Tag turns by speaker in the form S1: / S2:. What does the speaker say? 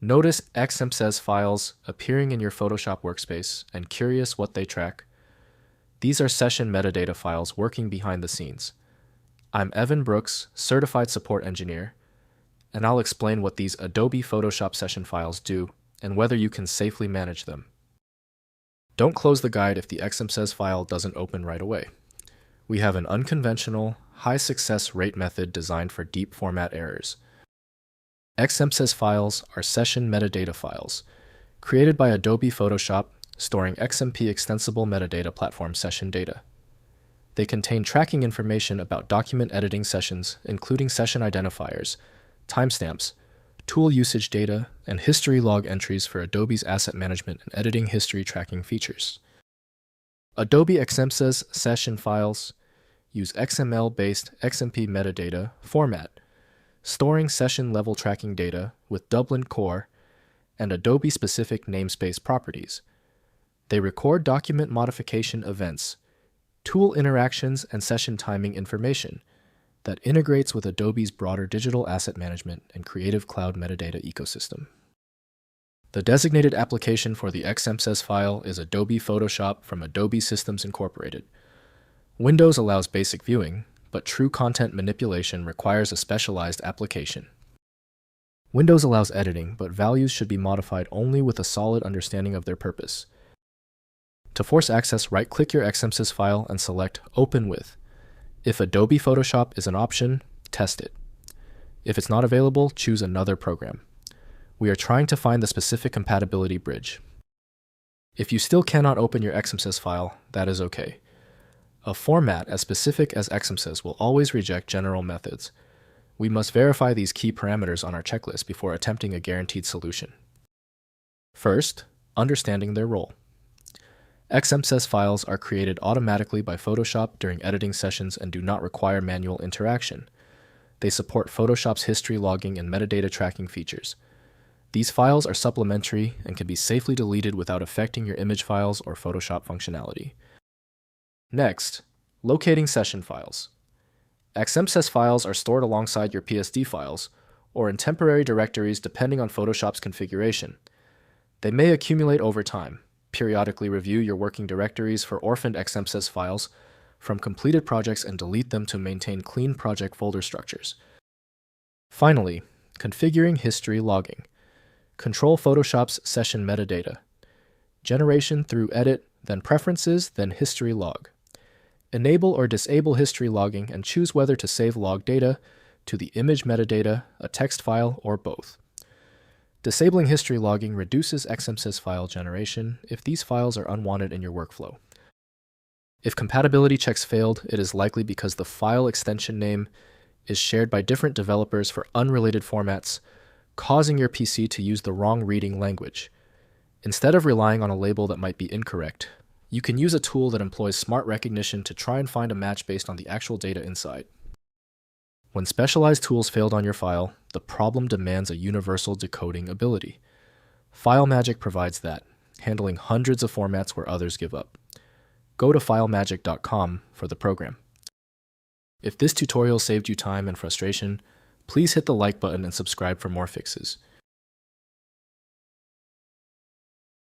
S1: Notice XMPSES files appearing in your Photoshop workspace and curious what they track? These are session metadata files working behind the scenes. I'm Evan Brooks, Certified Support Engineer, and I'll explain what these Adobe Photoshop session files do and whether you can safely manage them. Don't close the guide if the XMPSES file doesn't open right away. We have an unconventional, high success rate method designed for deep format errors. XMPSES files are session metadata files, created by Adobe Photoshop, storing XMP extensible metadata platform session data. They contain tracking information about document editing sessions, including session identifiers, timestamps, tool usage data, and history log entries for Adobe's asset management and editing history tracking features. Adobe XMPSES session files use XML-based XMP metadata format, storing session-level tracking data with Dublin Core and Adobe-specific namespace properties. They record document modification events, tool interactions, and session timing information that integrates with Adobe's broader digital asset management and Creative Cloud metadata ecosystem. The designated application for the XMPSES file is Adobe Photoshop from Adobe Systems Incorporated. Windows allows basic viewing, but true content manipulation requires a specialized application. Windows allows editing, but values should be modified only with a solid understanding of their purpose. To force access, right-click your XMPSES file and select Open With. If Adobe Photoshop is an option, test it. If it's not available, choose another program. We are trying to find the specific compatibility bridge. If you still cannot open your XMPSES file, that is okay. A format as specific as XMPSES will always reject general methods. We must verify these key parameters on our checklist before attempting a guaranteed solution. First, understanding their role. XMPSES files are created automatically by Photoshop during editing sessions and do not require manual interaction. They support Photoshop's history logging and metadata tracking features. These files are supplementary and can be safely deleted without affecting your image files or Photoshop functionality. Next, locating session files. XMPSES files are stored alongside your PSD files or in temporary directories depending on Photoshop's configuration. They may accumulate over time. Periodically review your working directories for orphaned XMPSES files from completed projects and delete them to maintain clean project folder structures. Finally, configuring history logging. Control Photoshop's session metadata. Generation through edit, then preferences, then history log. Enable or disable history logging and choose whether to save log data to the image metadata, a text file, or both. Disabling history logging reduces XMPSES file generation if these files are unwanted in your workflow. If compatibility checks failed, it is likely because the file extension name is shared by different developers for unrelated formats, causing your PC to use the wrong reading language. Instead of relying on a label that might be incorrect, you can use a tool that employs smart recognition to try and find a match based on the actual data inside. When specialized tools failed on your file, the problem demands a universal decoding ability. FileMagick provides that, handling hundreds of formats where others give up. Go to filemagick.com for the program. If this tutorial saved you time and frustration, please hit the like button and subscribe for more fixes.